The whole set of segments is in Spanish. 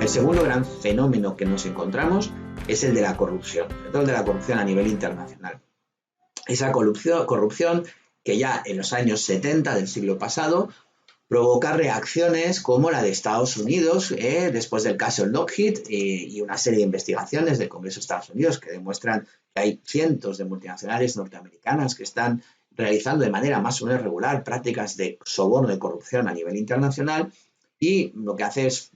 el segundo gran fenómeno que nos encontramos es el de la corrupción, sobre todo el de la corrupción a nivel internacional. Esa corrupción que ya en los años 70 del siglo pasado provoca reacciones como la de Estados Unidos después del caso Lockheed y una serie de investigaciones del Congreso de Estados Unidos que demuestran que hay cientos de multinacionales norteamericanas que están realizando de manera más o menos regular prácticas de soborno, de corrupción a nivel internacional, y lo que hace es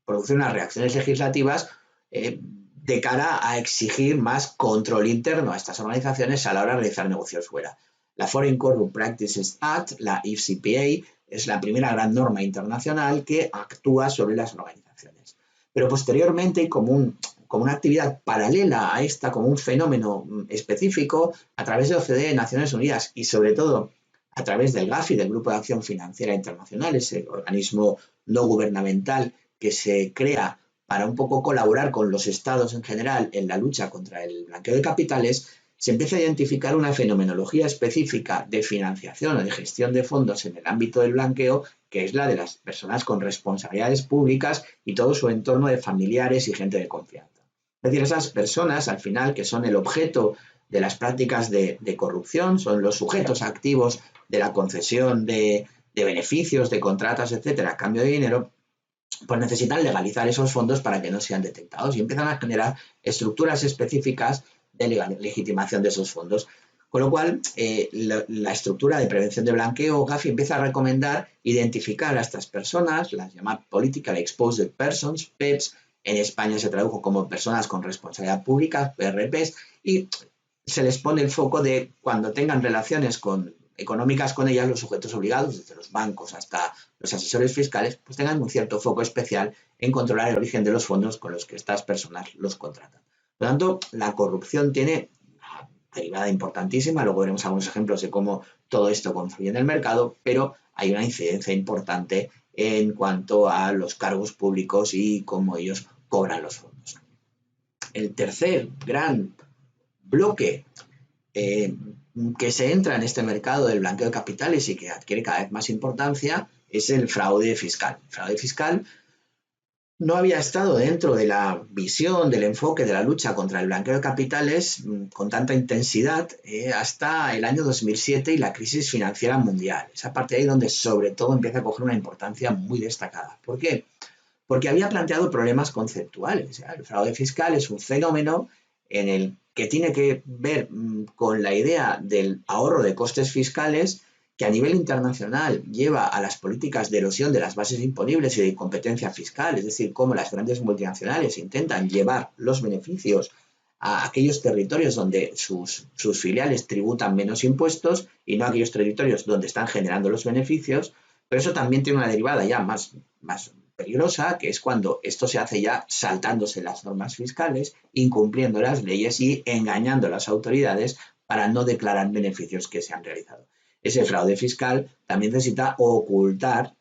producir unas reacciones legislativas de cara a exigir más control interno a estas organizaciones a la hora de realizar negocios fuera. La Foreign Corrupt Practices Act, la FCPA, es la primera gran norma internacional que actúa sobre las organizaciones. Pero posteriormente, y como una actividad paralela a esta, como un fenómeno específico, a través de OCDE, Naciones Unidas y sobre todo a través del GAFI, del Grupo de Acción Financiera Internacional, ese organismo no gubernamental que se crea para un poco colaborar con los estados en general en la lucha contra el blanqueo de capitales, se empieza a identificar una fenomenología específica de financiación o de gestión de fondos en el ámbito del blanqueo, que es la de las personas con responsabilidades públicas y todo su entorno de familiares y gente de confianza. Es decir, esas personas, al final, que son el objeto de las prácticas de corrupción, son los sujetos activos de la concesión de beneficios, de contratos, etcétera, a cambio de dinero, pues necesitan legalizar esos fondos para que no sean detectados y empiezan a generar estructuras específicas de legitimación de esos fondos. Con lo cual, la estructura de prevención de blanqueo, GAFI, empieza a recomendar identificar a estas personas, las llama Politically Exposed Persons, PEPs, en España se tradujo como personas con responsabilidad pública, PRPs, y se les pone el foco de cuando tengan relaciones económicas con ellas, los sujetos obligados, desde los bancos hasta los asesores fiscales, pues tengan un cierto foco especial en controlar el origen de los fondos con los que estas personas los contratan. Por lo tanto, la corrupción tiene una derivada importantísima, luego veremos algunos ejemplos de cómo todo esto confluye en el mercado, pero hay una incidencia importante en cuanto a los cargos públicos y cómo ellos cobran los fondos. El tercer gran bloque que se entra en este mercado del blanqueo de capitales y que adquiere cada vez más importancia es el fraude fiscal. El fraude fiscal no había estado dentro de la visión, del enfoque de la lucha contra el blanqueo de capitales con tanta intensidad hasta el año 2007 y la crisis financiera mundial. Es a partir de ahí donde sobre todo empieza a coger una importancia muy destacada. ¿Por qué? Porque había planteado problemas conceptuales. El fraude fiscal es un fenómeno en el que tiene que ver con la idea del ahorro de costes fiscales que a nivel internacional lleva a las políticas de erosión de las bases imponibles y de competencia fiscal, es decir, cómo las grandes multinacionales intentan llevar los beneficios a aquellos territorios donde sus filiales tributan menos impuestos y no a aquellos territorios donde están generando los beneficios, pero eso también tiene una derivada ya más peligrosa, que es cuando esto se hace ya saltándose las normas fiscales, incumpliendo las leyes y engañando a las autoridades para no declarar beneficios que se han realizado. Ese fraude fiscal también necesita ocultar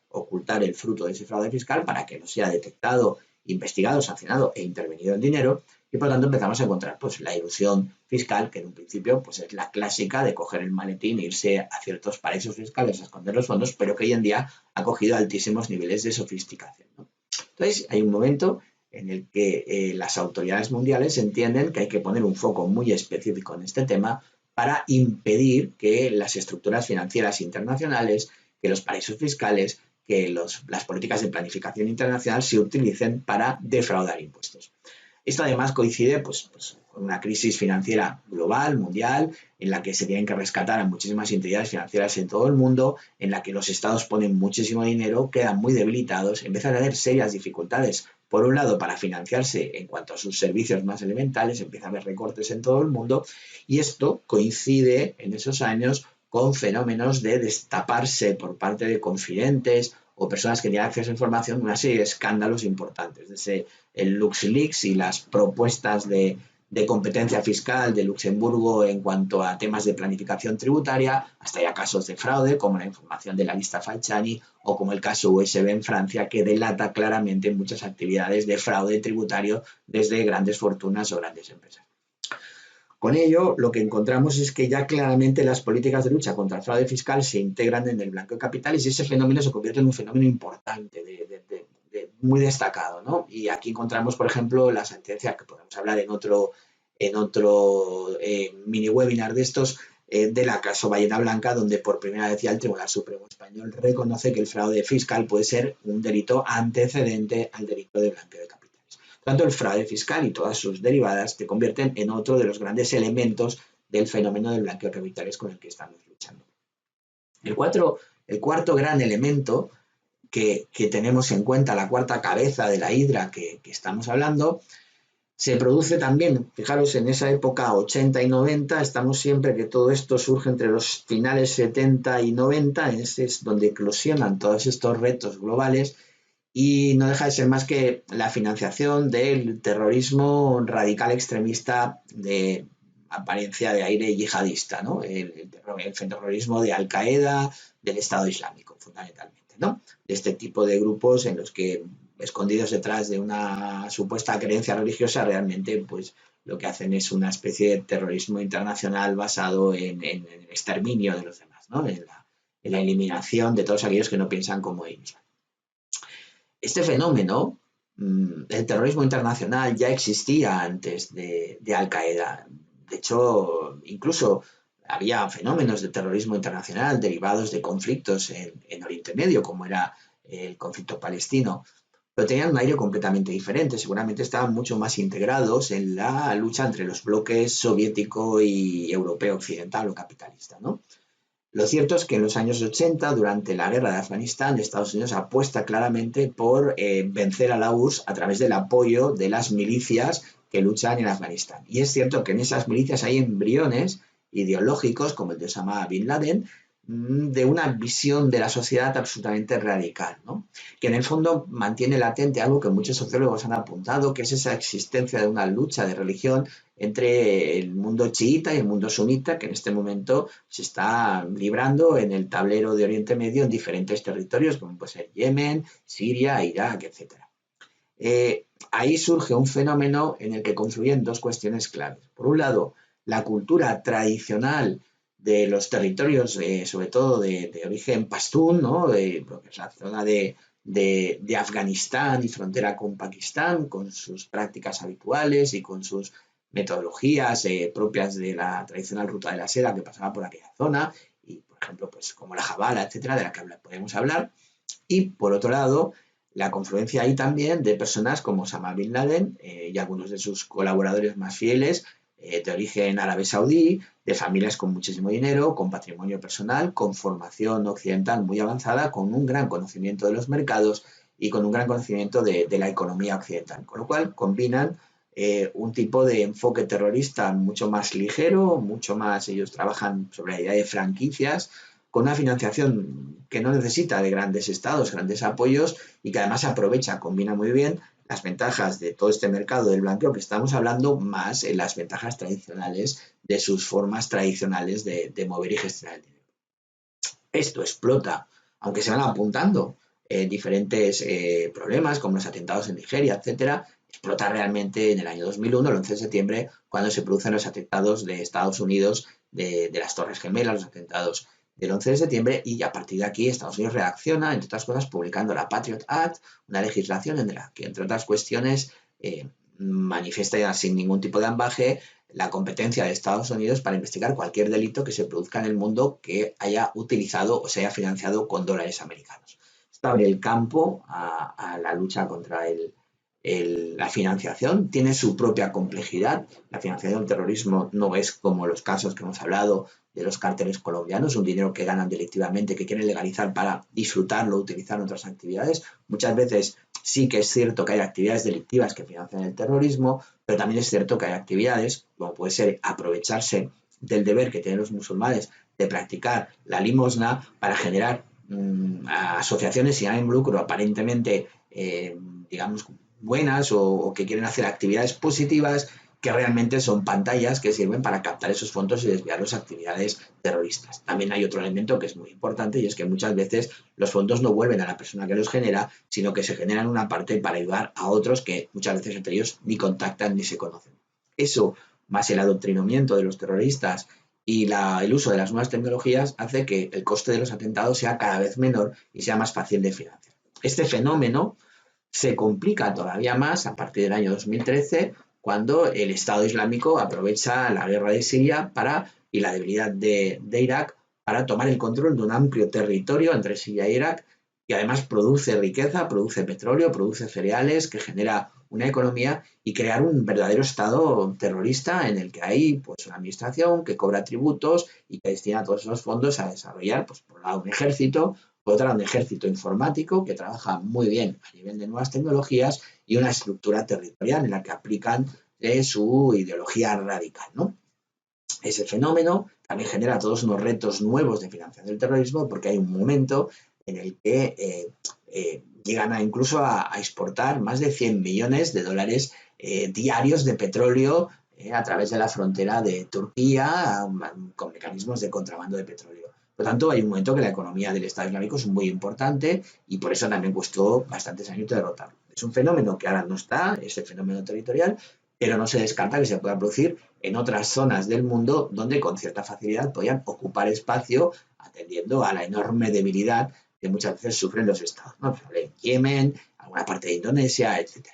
el fruto de ese fraude fiscal para que no sea detectado, investigado, sancionado e intervenido en dinero, y por lo tanto empezamos a encontrar pues, la ilusión fiscal, que en un principio pues, es la clásica de coger el maletín e irse a ciertos paraísos fiscales a esconder los fondos, pero que hoy en día ha cogido altísimos niveles de sofisticación, ¿no? Entonces, hay un momento en el que las autoridades mundiales entienden que hay que poner un foco muy específico en este tema para impedir que las estructuras financieras internacionales, que los paraísos fiscales, que las políticas de planificación internacional se utilicen para defraudar impuestos. Esto además coincide pues, con una crisis financiera global, mundial, en la que se tienen que rescatar a muchísimas entidades financieras en todo el mundo, en la que los estados ponen muchísimo dinero, quedan muy debilitados, empiezan a haber serias dificultades, por un lado, para financiarse en cuanto a sus servicios más elementales, empieza a haber recortes en todo el mundo, y esto coincide en esos años con fenómenos de destaparse por parte de confidentes o personas que tienen acceso a información, una serie de escándalos importantes, desde el LuxLeaks y las propuestas de competencia fiscal de Luxemburgo en cuanto a temas de planificación tributaria, hasta ya casos de fraude, como la información de la lista Falciani o como el caso USB en Francia, que delata claramente muchas actividades de fraude tributario desde grandes fortunas o grandes empresas. Con ello, lo que encontramos es que ya claramente las políticas de lucha contra el fraude fiscal se integran en el blanqueo de capitales y ese fenómeno se convierte en un fenómeno importante de muy destacado, ¿no? Y aquí encontramos, por ejemplo, la sentencia que podemos hablar en otro mini webinar de estos, de la caso Ballena Blanca, donde por primera vez ya el Tribunal Supremo Español reconoce que el fraude fiscal puede ser un delito antecedente al delito de blanqueo de capitales. Por tanto, el fraude fiscal y todas sus derivadas te convierten en otro de los grandes elementos del fenómeno del blanqueo de capitales con el que estamos luchando. El cuarto gran elemento que tenemos en cuenta, la cuarta cabeza de la hidra que estamos hablando, se produce también, fijaros, en esa época 80 y 90, estamos siempre que todo esto surge entre los finales 70 y 90, es donde eclosionan todos estos retos globales, y no deja de ser más que la financiación del terrorismo radical extremista de apariencia de aire yihadista, ¿no? El terrorismo de Al-Qaeda, del Estado Islámico, fundamentalmente, ¿no? De este tipo de grupos en los que, escondidos detrás de una supuesta creencia religiosa, realmente pues lo que hacen es una especie de terrorismo internacional basado en el exterminio de los demás, ¿no? En la eliminación de todos aquellos que no piensan como ellos. Este fenómeno, el terrorismo internacional, ya existía antes de Al-Qaeda. De hecho, incluso había fenómenos de terrorismo internacional derivados de conflictos en Oriente Medio, como era el conflicto palestino, pero tenían un aire completamente diferente. Seguramente estaban mucho más integrados en la lucha entre los bloques soviético y europeo occidental o capitalista, ¿no? Lo cierto es que en los años 80, durante la guerra de Afganistán, Estados Unidos apuesta claramente por vencer a la URSS a través del apoyo de las milicias que luchan en Afganistán. Y es cierto que en esas milicias hay embriones ideológicos, como el de Osama Bin Laden, de una visión de la sociedad absolutamente radical, ¿no? Que en el fondo mantiene latente algo que muchos sociólogos han apuntado, que es esa existencia de una lucha de religión entre el mundo chiita y el mundo sunita, que en este momento se está librando en el tablero de Oriente Medio en diferentes territorios, como puede ser Yemen, Siria, Irak, etc. Ahí surge un fenómeno en el que confluyen dos cuestiones claves. Por un lado, la cultura tradicional de los territorios, sobre todo de origen pastún, ¿no? Porque es la zona de Afganistán y frontera con Pakistán, con sus prácticas habituales y con sus metodologías propias de la tradicional ruta de la seda que pasaba por aquella zona, y por ejemplo, pues como la Jabala, etcétera, de la que podemos hablar. Y por otro lado, la confluencia ahí también de personas como Osama Bin Laden y algunos de sus colaboradores más fieles, de origen árabe saudí, de familias con muchísimo dinero, con patrimonio personal, con formación occidental muy avanzada, con un gran conocimiento de los mercados y con un gran conocimiento de la economía occidental. Con lo cual combinan un tipo de enfoque terrorista mucho más ligero, mucho más, ellos trabajan sobre la idea de franquicias, con una financiación que no necesita de grandes estados, grandes apoyos, y que además aprovecha, combina muy bien las ventajas de todo este mercado del blanqueo que estamos hablando, más las ventajas tradicionales de sus formas tradicionales de mover y gestionar el dinero. Esto explota, aunque se van apuntando diferentes problemas, como los atentados en Nigeria, etcétera, explota realmente en el año 2001, el 11 de septiembre, cuando se producen los atentados de Estados Unidos de las Torres Gemelas, los atentados del 11 de septiembre, y a partir de aquí Estados Unidos reacciona, entre otras cosas, publicando la Patriot Act, una legislación en la que, entre otras cuestiones, manifiesta ya sin ningún tipo de ambaje la competencia de Estados Unidos para investigar cualquier delito que se produzca en el mundo que haya utilizado o se haya financiado con dólares americanos. Esto abre el campo a la lucha contra la financiación, tiene su propia complejidad. La financiación del terrorismo no es como los casos que hemos hablado de los cárteles colombianos, un dinero que ganan delictivamente, que quieren legalizar para disfrutarlo, utilizar en otras actividades. Muchas veces sí que es cierto que hay actividades delictivas que financian el terrorismo, pero también es cierto que hay actividades, como puede ser aprovecharse del deber que tienen los musulmanes de practicar la limosna para generar asociaciones sin ánimo de lucro aparentemente, digamos, buenas o que quieren hacer actividades positivas, que realmente son pantallas que sirven para captar esos fondos y desviarlos a actividades terroristas. También hay otro elemento que es muy importante, y es que muchas veces los fondos no vuelven a la persona que los genera, sino que se generan una parte para ayudar a otros que muchas veces entre ellos ni contactan ni se conocen. Eso, más el adoctrinamiento de los terroristas y el uso de las nuevas tecnologías, hace que el coste de los atentados sea cada vez menor y sea más fácil de financiar. Este fenómeno Se complica todavía más a partir del año 2013, cuando el Estado Islámico aprovecha la guerra de Siria y la debilidad de Irak para tomar el control de un amplio territorio entre Siria e Irak, y además produce riqueza, produce petróleo, produce cereales, que genera una economía, y crear un verdadero Estado terrorista en el que hay pues, una administración que cobra tributos y que destina todos esos fondos a desarrollar, pues, por un lado, un ejército, por otro lado, un ejército informático que trabaja muy bien a nivel de nuevas tecnologías, y una estructura territorial en la que aplican su ideología radical, ¿no? Ese fenómeno también genera todos unos retos nuevos de financiación del terrorismo, porque hay un momento en el que llegan incluso a exportar más de 100 millones de dólares diarios de petróleo a través de la frontera de Turquía, con mecanismos de contrabando de petróleo. Por lo tanto, hay un momento que la economía del Estado Islámico es muy importante, y por eso también costó bastantes años derrotarlo. Es un fenómeno que ahora no está, ese fenómeno territorial, pero no se descarta que se pueda producir en otras zonas del mundo donde con cierta facilidad podían ocupar espacio, atendiendo a la enorme debilidad que muchas veces sufren los estados, ¿no? En Yemen, alguna parte de Indonesia, etc.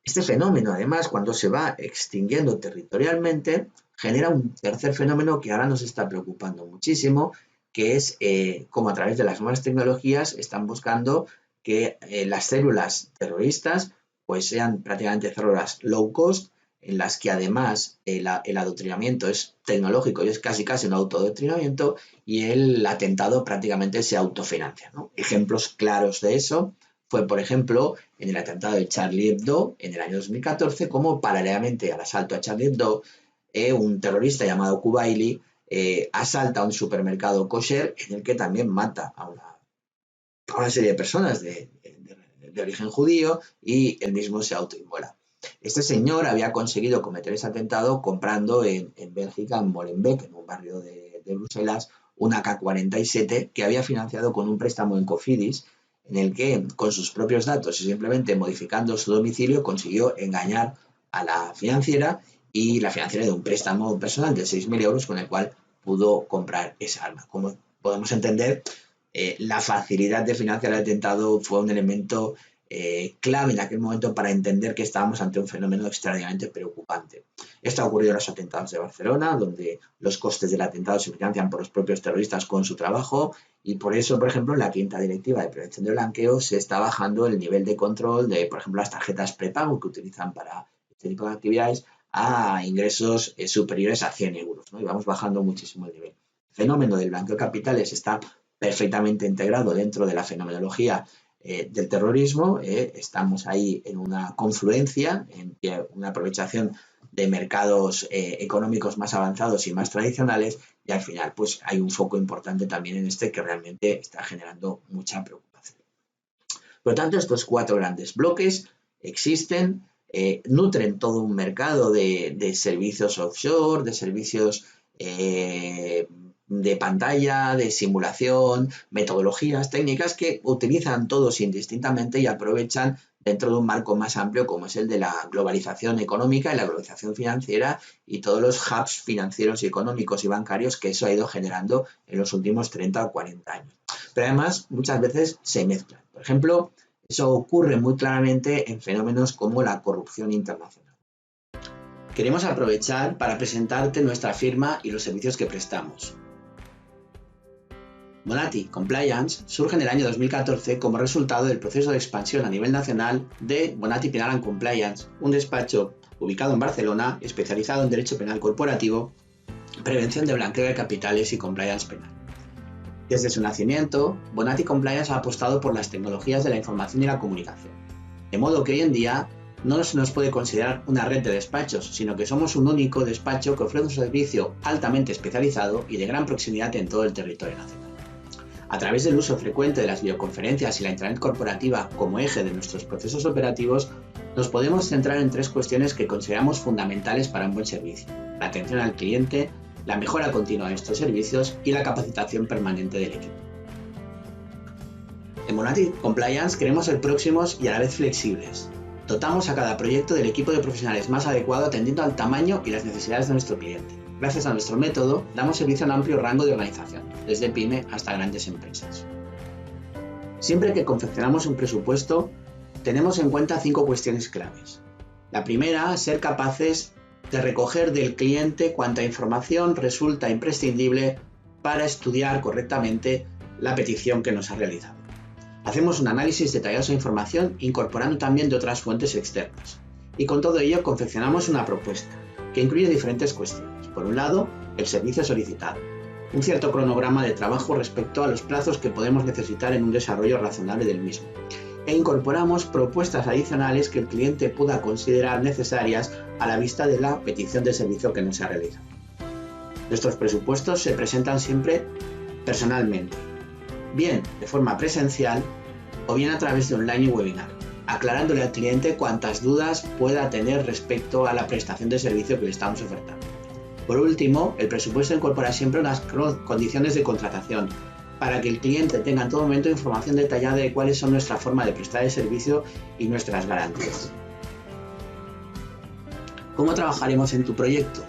Este fenómeno, además, cuando se va extinguiendo territorialmente, genera un tercer fenómeno que ahora nos está preocupando muchísimo, que es cómo a través de las nuevas tecnologías están buscando que las células terroristas pues sean prácticamente células low cost, en las que además el adoctrinamiento es tecnológico y es casi un autoadoctrinamiento, y el atentado prácticamente se autofinancia, ¿no? Ejemplos claros de eso fue, por ejemplo, en el atentado de Charlie Hebdo en el año 2014, como paralelamente al asalto a Charlie Hebdo, un terrorista llamado Kubaili asalta un supermercado kosher, en el que también mata a una serie de personas de origen judío, y él mismo se autoinmola. Este señor había conseguido cometer ese atentado comprando en Bélgica, en Molenbeek, en un barrio de Bruselas, un AK-47 que había financiado con un préstamo en Cofidis, en el que con sus propios datos y simplemente modificando su domicilio consiguió engañar a la financiera, y la financiera de un préstamo personal de 6.000 euros con el cual pudo comprar esa arma. Como podemos entender, la facilidad de financiar el atentado fue un elemento clave en aquel momento para entender que estábamos ante un fenómeno extraordinariamente preocupante. Esto ha ocurrido en los atentados de Barcelona, donde los costes del atentado se financian por los propios terroristas con su trabajo, y por eso, por ejemplo, en la quinta directiva de prevención del blanqueo se está bajando el nivel de control de, por ejemplo, las tarjetas prepago que utilizan para este tipo de actividades a ingresos superiores a 100 euros, ¿no? Y vamos bajando muchísimo el nivel. El fenómeno del blanqueo de capitales está perfectamente integrado dentro de la fenomenología del terrorismo. Estamos ahí en una confluencia, en una aprovechación de mercados económicos más avanzados y más tradicionales, y al final pues hay un foco importante también en este que realmente está generando mucha preocupación. Por lo tanto, estos cuatro grandes bloques existen, nutren todo un mercado de servicios offshore, de servicios de pantalla, de simulación, metodologías, técnicas que utilizan todos indistintamente y aprovechan dentro de un marco más amplio como es el de la globalización económica y la globalización financiera, y todos los hubs financieros y económicos y bancarios que eso ha ido generando en los últimos 30 o 40 años. Pero además muchas veces se mezclan. Por ejemplo, eso ocurre muy claramente en fenómenos como la corrupción internacional. Queremos aprovechar para presentarte nuestra firma y los servicios que prestamos. Bonatti Compliance surge en el año 2014 como resultado del proceso de expansión a nivel nacional de Bonatti Penal & Compliance, un despacho ubicado en Barcelona especializado en derecho penal corporativo, prevención de blanqueo de capitales y compliance penal. Desde su nacimiento, Bonatti Compliance ha apostado por las tecnologías de la información y la comunicación, de modo que hoy en día no se nos puede considerar una red de despachos, sino que somos un único despacho que ofrece un servicio altamente especializado y de gran proximidad en todo el territorio nacional. A través del uso frecuente de las videoconferencias y la intranet corporativa como eje de nuestros procesos operativos, nos podemos centrar en tres cuestiones que consideramos fundamentales para un buen servicio: la atención al cliente, la mejora continua de estos servicios y la capacitación permanente del equipo. En Bonatti Compliance queremos ser próximos y a la vez flexibles. Dotamos a cada proyecto del equipo de profesionales más adecuado atendiendo al tamaño y las necesidades de nuestro cliente. Gracias a nuestro método, damos servicio a un amplio rango de organización, desde pyme hasta grandes empresas. Siempre que confeccionamos un presupuesto, tenemos en cuenta 5 cuestiones claves. La primera, ser capaces de recoger del cliente cuanta información resulta imprescindible para estudiar correctamente la petición que nos ha realizado. Hacemos un análisis detallado de esa información incorporando también de otras fuentes externas. Y con todo ello confeccionamos una propuesta que incluye diferentes cuestiones. Por un lado, el servicio solicitado, un cierto cronograma de trabajo respecto a los plazos que podemos necesitar en un desarrollo razonable del mismo. E incorporamos propuestas adicionales que el cliente pueda considerar necesarias a la vista de la petición de servicio que nos ha realizado. Nuestros presupuestos se presentan siempre personalmente, bien de forma presencial o bien a través de online y webinar, aclarándole al cliente cuantas dudas pueda tener respecto a la prestación de servicio que le estamos ofertando. Por último, el presupuesto incorpora siempre unas condiciones de contratación para que el cliente tenga en todo momento información detallada de cuáles son nuestra forma de prestar el servicio y nuestras garantías. ¿Cómo trabajaremos en tu proyecto?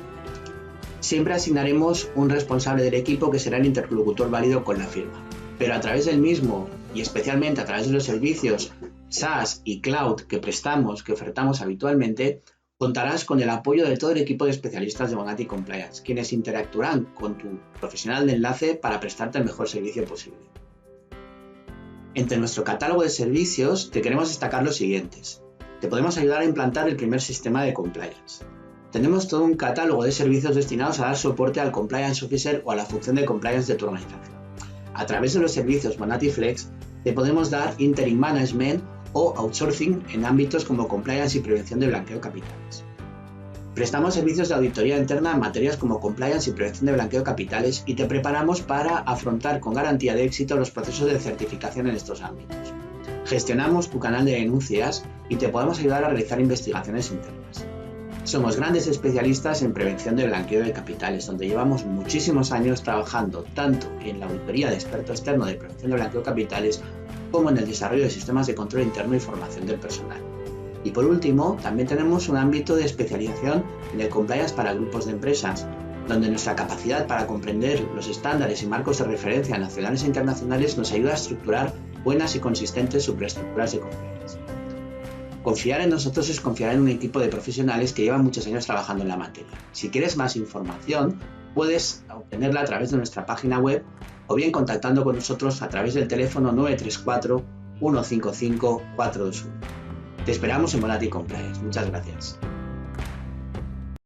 Siempre asignaremos un responsable del equipo que será el interlocutor válido con la firma, pero a través del mismo y especialmente a través de los servicios SaaS y Cloud que ofertamos habitualmente, contarás con el apoyo de todo el equipo de especialistas de Monati Compliance, quienes interactuarán con tu profesional de enlace para prestarte el mejor servicio posible. Entre nuestro catálogo de servicios te queremos destacar los siguientes. Te podemos ayudar a implantar el primer sistema de compliance. Tenemos todo un catálogo de servicios destinados a dar soporte al Compliance Officer o a la función de compliance de tu organización. A través de los servicios Monati Flex te podemos dar interim management o outsourcing en ámbitos como compliance y prevención de blanqueo de capitales. Prestamos servicios de auditoría interna en materias como compliance y prevención de blanqueo de capitales y te preparamos para afrontar con garantía de éxito los procesos de certificación en estos ámbitos. Gestionamos tu canal de denuncias y te podemos ayudar a realizar investigaciones internas. Somos grandes especialistas en prevención de blanqueo de capitales, donde llevamos muchísimos años trabajando tanto en la auditoría de experto externo de prevención de blanqueo de capitales como en el desarrollo de sistemas de control interno y formación del personal. Y por último, también tenemos un ámbito de especialización en el compliance para grupos de empresas, donde nuestra capacidad para comprender los estándares y marcos de referencia nacionales e internacionales nos ayuda a estructurar buenas y consistentes superestructuras de compliance. Confiar en nosotros es confiar en un equipo de profesionales que llevan muchos años trabajando en la materia. Si quieres más información, puedes obtenerla a través de nuestra página web o bien contactando con nosotros a través del teléfono 934 155 421. Te esperamos en Monati Compliance. Muchas gracias.